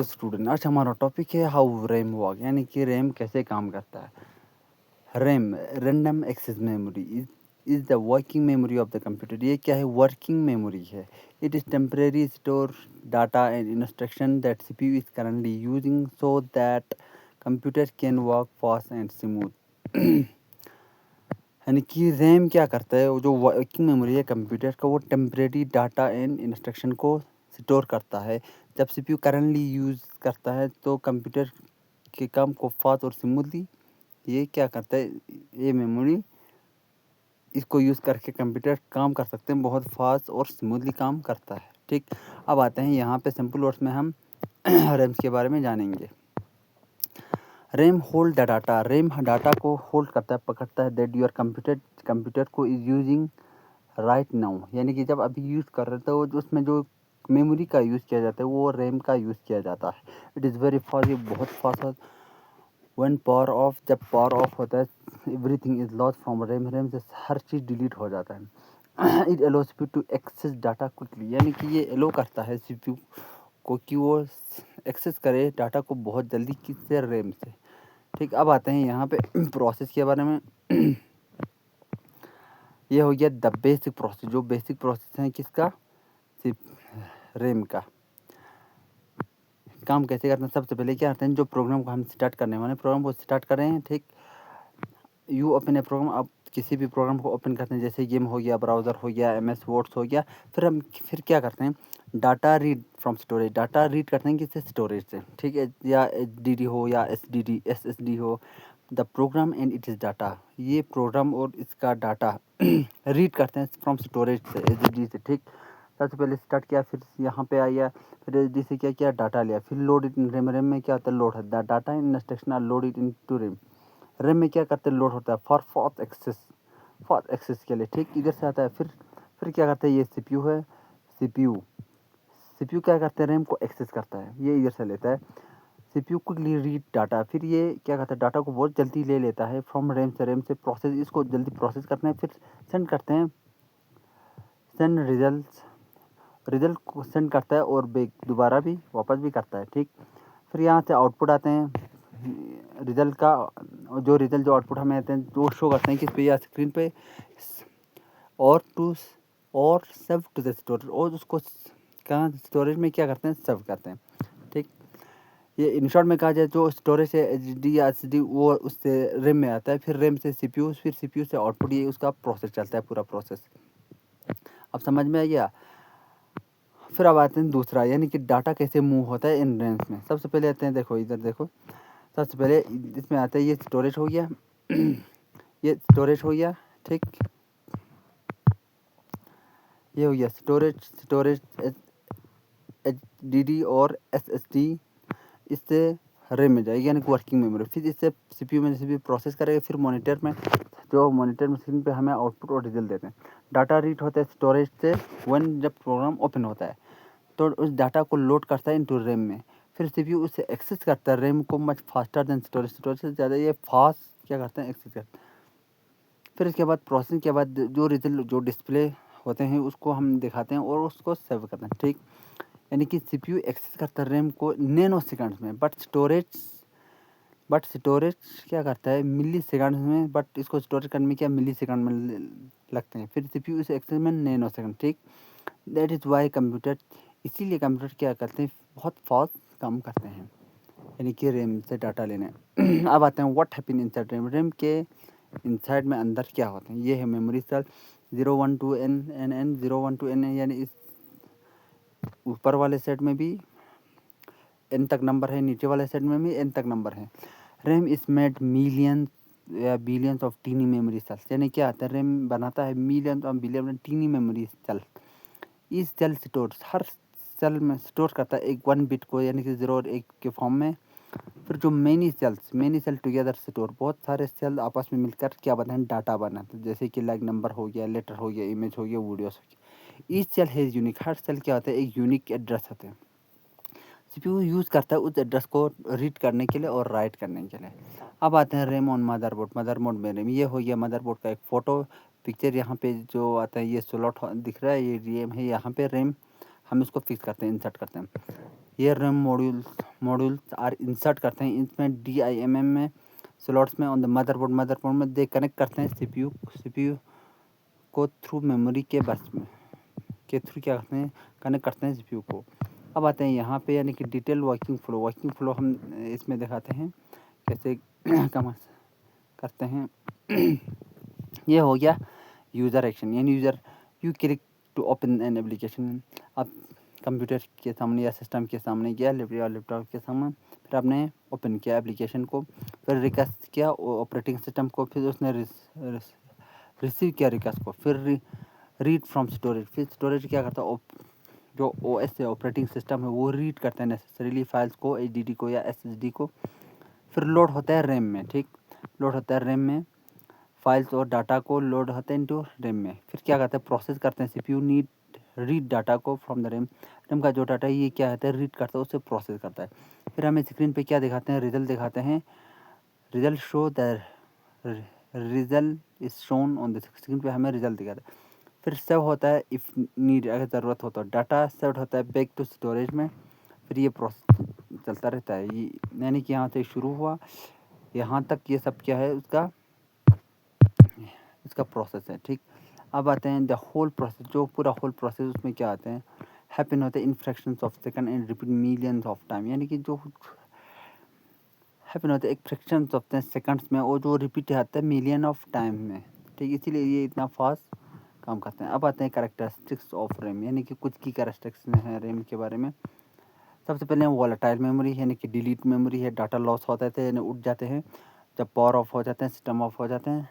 Student, आज हमारा topic है हाउ रैम वर्क, यानी कि रैम कैसे काम करता है। RAM random access memory is the working memory of the computer. ये क्या है? वर्किंग मेमोरी है। It is temporary store data and instruction that CPU is currently using so that computer can work fast and smooth. यानी कि RAM क्या करता है? वो जो वर्किंग मेमोरी है कंप्यूटर का, वो टेम्परेरी डाटा एंड इंस्ट्रक्शन को स्टोर करता है। जब सीपीयू करंटली यूज़ करता है तो कंप्यूटर के काम को फास्ट और स्मूथली ये क्या करता है, ये मेमोरी इसको यूज़ करके कंप्यूटर काम कर सकते हैं, बहुत फास्ट और स्मूथली काम करता है। ठीक, अब आते हैं यहाँ पे सिंपल वर्ड्स में हम रैम्स के बारे में जानेंगे। RAM hold the data. RAM data को होल्ड करता है, पकड़ता है, दैट योर कंप्यूटर को इज यूजिंग राइट नाउ। यानी कि जब अभी यूज़ कर रहे थे वो उसमें जो मेमोरी का यूज़ किया जाता है वो रैम का यूज़ किया जाता है। इट इज़ वेरी फास्ट, ये बहुत फास्ट है। वन पावर ऑफ, जब पावर ऑफ होता है everything is lost from RAM. RAM से हर चीज़ डिलीट हो जाता है। It allow CPU to access data quickly. यानी कि ये अलो करता है सीपीयू को कि वो एक्सेस करे डाटा को बहुत जल्दी, किससे? रैम से। ठीक, अब आते हैं यहाँ पे प्रोसेस के बारे में। ये हो गया द बेसिक प्रोसेस, जो बेसिक प्रोसेस है किसका? सिर्फ रैम का। काम कैसे करते हैं? सबसे पहले क्या करते हैं, जो प्रोग्राम को हम स्टार्ट करने वाले प्रोग्राम को स्टार्ट कर रहे हैं, ठीक, यू ओपन ए प्रोग्राम। आप किसी भी प्रोग्राम को ओपन करते हैं, जैसे गेम हो गया, ब्राउज़र हो गया, MS वर्ड्स हो गया। फिर क्या करते हैं, data read from storage. Data read करते हैं किससे? स्टोरेज से। ठीक है, या HDD हो या SSD हो, the program and it is data. ये प्रोग्राम और इसका डाटा रीड करते हैं फ्रॉम स्टोरेज से, HDD से। ठीक, सबसे पहले स्टार्ट किया, फिर यहाँ पे आया, फिर HDD से क्या किया, डाटा लिया, फिर load it in RAM. RAM में क्या होता है? लोड है the data in instruction are load it into RAM. RAM में क्या करते हैं? लोड होता है फॉर फास्ट एक्सेस के लिए। ठीक, इधर से आता है, फिर क्या करते हैं, ये सीपीयू है। सीपीयू सीपीयू क्या करते हैं? रैम को एक्सेस करता है, ये इधर से लेता है। सीपीयू क्विकली रीड डाटा, फिर ये क्या करता है, डाटा को बहुत जल्दी ले लेता है फ्रॉम रैम से प्रोसेस, इसको जल्दी प्रोसेस करते हैं, फिर सेंड करते हैं, सेंड रिजल्ट को सेंड करता है और बैक दोबारा भी वापस भी करता है। ठीक, फिर यहाँ से आउटपुट आते हैं रिजल्ट का, जो आउटपुट हमें आते हैं वो शो करते हैं किस पे? या स्क्रीन पे, और टू और सेव टू द स्टोरेज, और उसको कहाँ स्टोरेज में क्या करते हैं? सेव करते हैं। ठीक, ये इन शॉर्ट में कहा जाए, जो स्टोरेज है HDD या SSD वो उससे रैम में आता है, फिर रैम से CPU, फिर CPU से आउटपुट, ये उसका प्रोसेस चलता है, पूरा प्रोसेस। अब समझ में आ गया? फिर अब आते हैं दूसरा, यानी कि डाटा कैसे मूव होता है इन रैम्स में। सबसे पहले आते हैं, देखो इधर देखो, सबसे पहले इसमें आता है, ये स्टोरेज हो गया। ये स्टोरेज हो गया। ठीक, ये हो गया स्टोरेज HDD और SSD, इससे रैम में जाएगी, यानी कि वर्किंग मेमोरी। फिर इससे CPU में भी प्रोसेस करेगा, फिर मॉनिटर में, जो मॉनिटर मशीन पे हमें आउटपुट और रिजल्ट देते हैं। डाटा रीड होता है स्टोरेज से वन, जब प्रोग्राम ओपन होता है तो उस डाटा को लोड करता है इनटू रैम में, फिर सीपीयू उससे एक्सेस करता है रैम को मच फास्टर देन स्टोरेज से ज़्यादा ये फास्ट क्या करते हैं? एक्सेस करते हैं। फिर इसके बाद प्रोसेसिंग के बाद जो रिजल्ट, जो डिस्प्ले होते हैं उसको हम दिखाते हैं और उसको सेव करते हैं। ठीक, यानी कि सीपीयू एक्सेस करता है रैम को नैनो सेकंड्स में, बट स्टोरेज क्या करता है? मिली सेकंड्स में, बट इसको स्टोरेज करने में क्या मिली सेकंड में लगते हैं। फिर सीपीयू इसे एक्सेस में नैनो सेकंड। ठीक, दैट इज़ वाई कंप्यूटर, इसीलिए कंप्यूटर क्या करते हैं? बहुत फास्ट काम करते हैं, यानी कि रैम से डाटा लेने। अब आते हैं what happen inside RAM. RAM के इनसाइड में अंदर क्या होते हैं? ये है मेमोरी सेल 0 1 2 N 0 1 2 N, यानी इस ऊपर वाले सेट में भी N तक नंबर है, नीचे वाले सेट में भी N तक नंबर है। रैम इज मेड मिलियंस या billions of tiny memory cells, यानी क्या आता है? रैम बनाता है मिलियंस और बिलियन टीनी मेमोरी सेल। इस सेल स्टोर, हर सेल में स्टोर करता है एक 1 बिट को, यानी कि 0 और 1 के फॉर्म में। फिर जो मेनी सेल टुगेदर स्टोर, बहुत सारे सेल आपस में मिलकर क्या बनाते हैं? डाटा बनाते हैं, जैसे कि लाइक नंबर हो गया, लेटर हो गया, इमेज हो गया, वीडियोस हो गया। ईच सेल हैज़ यूनिक, हर सेल क्या होता है? एक यूनिक एड्रेस होते हैं। सीपीयू यूज़ करता है उस एड्रेस को रीड करने के लिए और राइट करने के लिए। अब आते हैं रैम ऑन मदरबोर्ड। मदरबोर्ड में रैम, ये हो गया मदरबोर्ड का एक फ़ोटो पिक्चर। यहाँ पे जो आता है ये स्लॉट दिख रहा है, ये रैम है, यहाँ पे रैम हम इसको फिक्स करते हैं, इंसर्ट करते हैं। ये रैम मॉड्यूल्स आर इंसर्ट करते हैं इसमें DIMM में स्लॉट्स में ऑन द मदरबोर्ड में दे कनेक्ट करते हैं CPU को थ्रू मेमोरी के बस में के थ्रू क्या करते हैं, कनेक्ट करते हैं CPU को। अब आते हैं यहाँ पे यानी कि डिटेल वर्किंग फ्लो हम इसमें दिखाते हैं कैसे कम करते हैं। ये हो गया यूज़र एक्शन, यानी you click to open an application. अब कंप्यूटर के सामने या सिस्टम के सामने गया, लैपटॉप के सामने, फिर आपने ओपन किया एप्लीकेशन को, फिर रिक्वेस्ट किया ऑपरेटिंग सिस्टम को, फिर उसने रिसीव किया रिक्वेस्ट को, फिर रीड फ्रॉम स्टोरेज। फिर स्टोरेज क्या करता है, जो OS है ऑपरेटिंग सिस्टम है वो रीड करता है नेसेसरीली फाइल्स को, HDD को या SSD को। फिर लोड होता है रैम में, ठीक, लोड होता है रैम में, फाइल्स और डाटा को लोड होते हैं इनटू रैम में। फिर क्या करते हैं, प्रोसेस करते हैं। CPU नीड रीड डाटा को फ्रॉम द रैम का जो डाटा है ये क्या होता है, रीड करता है, उसे प्रोसेस करता है। फिर हमें स्क्रीन पे क्या दिखाते हैं, रिजल्ट दिखाते हैं। Result show the result is shown on the screen पे हमें रिजल्ट दिखाता है। फिर सेव होता है इफ़ नीड, अगर ज़रूरत हो तो डाटा सेव होता है बैक टू स्टोरेज में। फिर ये प्रोसेस चलता रहता है, ये यानी कि यहाँ से शुरू हुआ यहाँ तक, ये सब क्या है इसका प्रोसेस है, ठीक। अब आते हैं द होल प्रोसेस, जो पूरा होल प्रोसेस उसमें क्या आते हैं, हैपन होते हैं in fractions of second and repeat millions of time, यानी कि जो हैपन होते हैं एक फ्रैक्शंस ऑफ सेकंड्स में और जो रिपीट आता है मिलियन ऑफ टाइम में, ठीक, इसीलिए ये इतना फास्ट काम करते हैं। अब आते हैं कैरेक्टरिस्टिक्स ऑफ रैम, यानी कि कुछ की कैरेक्टरिस्टिक्स हैं रैम के बारे में। सबसे पहले वॉलेटाइल मेमोरी, यानी कि डिलीट मेमोरी है, डाटा लॉस होता है, यानी उठ जाते हैं जब पावर ऑफ हो जाते हैं, सिस्टम ऑफ हो जाते हैं।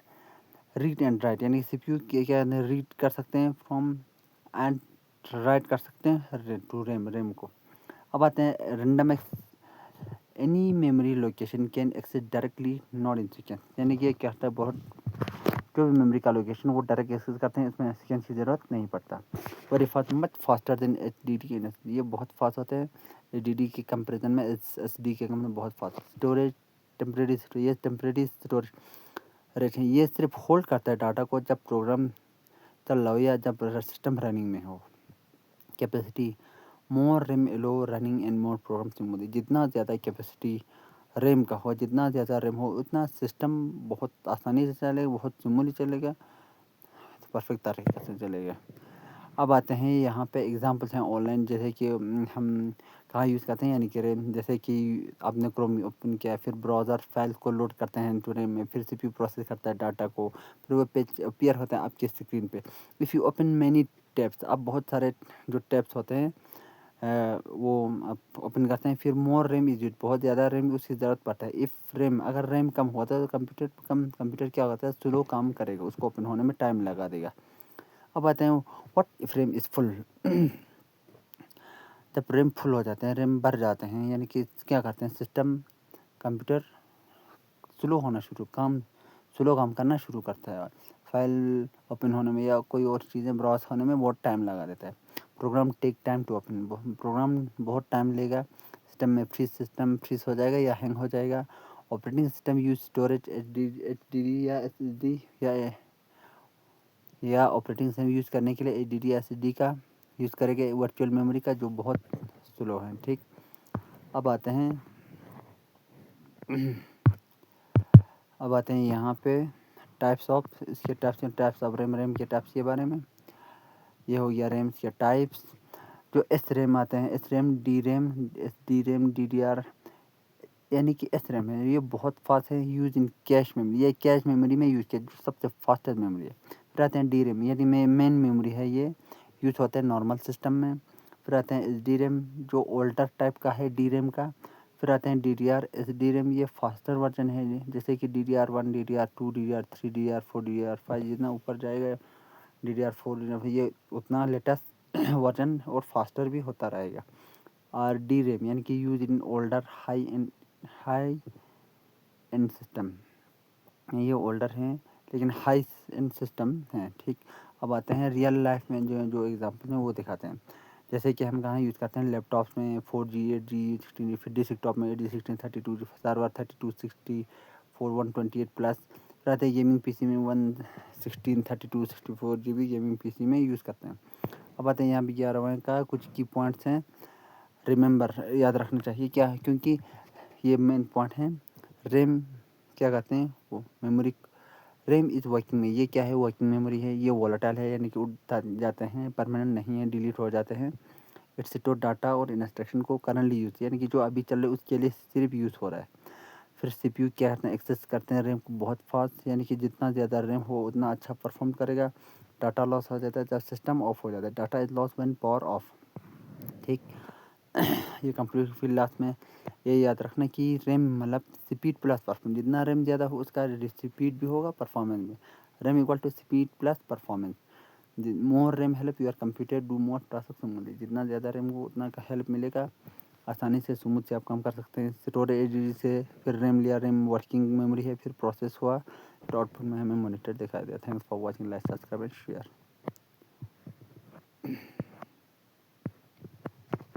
रीड एंड राइट, यानी CPU के क्या रीड कर सकते हैं फ्रॉम एंड राइट कर सकते हैं टू रैम को। अब आते हैं random any memory location can access directly not in sequence, यानी कि क्या होता है, बहुत जो भी मेमोरी का लोकेशन वो डायरेक्ट एक्सेस करते हैं, इसमें सीक्वेंस की ज़रूरत नहीं पड़ता। Very fast, much faster than HDD and SSD, ये बहुत फास्ट होते हैं HDD के कंपेरिजन में, SSD के कंपेरिजन में बहुत fast. Storage temporary storage rate है, ये सिर्फ होल्ड करता है डाटा को जब प्रोग्राम चल रहा हो या जब सिस्टम रनिंग में हो। Capacity, more RAM allow running and more program smoothly, जितना ज़्यादा कैपेसिटी रैम का हो, जितना ज़्यादा रैम हो, उतना सिस्टम बहुत आसानी से चलेगा, बहुत स्मूथली चलेगा, परफेक्ट तरीके से चलेगा। अब आते हैं यहाँ पे एग्जांपल्स हैं ऑनलाइन, जैसे कि हम कहाँ यूज़ करते हैं, यानी कि रैम, जैसे कि आपने क्रोम ओपन किया, फिर ब्राउज़र फाइल को लोड करते हैं टू रैम में, फिर CPU प्रोसेस करता है डाटा को, फिर वो पेज अपीयर होता है आपके स्क्रीन पे। If you open many tabs, अब बहुत सारे जो टैब्स होते हैं वो आप ओपन करते हैं, फिर मोर रैम इज यूज, बहुत ज़्यादा रैम उसकी ज़रूरत पड़ता है। इफ़ रैम, अगर रैम कम होता है तो कंप्यूटर क्या होता है, स्लो काम करेगा, उसको ओपन होने में टाइम लगा देगा। अब आते हैं what if RAM is full, जब रैम फुल हो जाते हैं, रैम भर जाते हैं, यानी कि क्या करते हैं, सिस्टम कंप्यूटर स्लो काम करना शुरू करता है, फाइल ओपन होने में या कोई और चीज़ें ब्राउज होने में बहुत टाइम लगा देता है। Program take time to open, program बहुत टाइम लेगा, सिस्टम फ्रीज हो जाएगा या हैंग हो जाएगा। Operating system use storage HDD या SSD या ऑपरेटिंग सिस्टम यूज़ करने के लिए HDD या SSD का यूज़ करेंगे, वर्चुअल मेमोरी का, जो बहुत स्लो है, ठीक। अब आते हैं यहाँ पे टाइप्स ऑफ रैम के टाइप्स के बारे में। ये हो गया रैम्स के टाइप्स। जो एस रैम आते हैं, S RAM, D RAM, DDR, यानी कि एस रैम है, ये बहुत फास्ट है, यूज इन कैश मेमोरी, ये कैश मेमोरी में यूज किया, जो सबसे फास्टेस्ट मेमोरी है। फिर आते हैं डी रैम, यानी मेन मेमोरी है, ये यूज होता है नॉर्मल सिस्टम में। फिर आते हैं एच डी रैम, जो ओल्डर टाइप का है डी रैम का। फिर आते हैं DDR, SD रैम, ये फास्टर वर्जन है, जैसे कि DDR1, DDR2, DDR3, DDR4, DDR5, जितना ऊपर जाएगा DDR4 ये उतना लेटेस्ट वर्जन और फास्टर भी होता रहेगा। और डी रैम, यानी कि use in older high and system, ये ओल्डर हैं लेकिन हाई एंड सिस्टम हैं, ठीक। अब आते हैं रियल लाइफ में जो एग्जांपल हैं वो दिखाते हैं, जैसे कि हम कहाँ यूज़ करते हैं, लैपटॉप्स में 4G 8G 16, फिर डेस्कटॉप में 8G 16 32, सर्वर 32 64 128 प्लस। फिर आते हैं गेमिंग PC में 116 32 64 GB गेमिंग PC में यूज़ करते हैं। अब आते हैं यहाँ पे 11वें का कुछ की पॉइंट्स हैं, रिमेंबर याद रखना चाहिए क्या है, क्योंकि ये मेन पॉइंट है। रैम क्या कहते हैं, वो मेमोरी। रैम इज़ वर्किंग में, ये क्या है, वर्किंग मेमोरी है। ये वोलेटाइल है, यानी कि उड़ जाते हैं, परमानेंट नहीं है, डिलीट हो जाते हैं। इट्स स्टोर डाटा और इंस्ट्रक्शन को करंटली यूज़, यानी कि जो अभी चल रहे उसके लिए सिर्फ यूज़ हो रहा है। फिर सीपीयू क्या करते हैं, एक्सेस करते हैं रैम को बहुत फास्ट, यानी कि जितना ज़्यादा रैम हो उतना अच्छा परफॉर्म करेगा। डाटा लॉस हो जाता है जब सिस्टम ऑफ हो जाता है, data is loss when power of. ठीक। ये कंप्यूटर फिर लास्ट में ये याद रखना कि रैम मतलब स्पीड प्लस परफॉर्मेंस, जितना रैम ज़्यादा हो उसका स्पीड भी होगा, परफॉर्मेंस भी। RAM equal to speed plus performance. More RAM help your computer do more task smoothly, जितना ज़्यादा रैम हो उतना का हेल्प मिलेगा, आसानी से स्मूथ से आप काम कर सकते हैं। स्टोरेज से फिर रैम लिया, रैम वर्किंग मेमोरी है, फिर प्रोसेस हुआ, फिर आउटपुट में हमें मॉनिटर दिखाई दिया। Thanks for watching, like subscribe and share.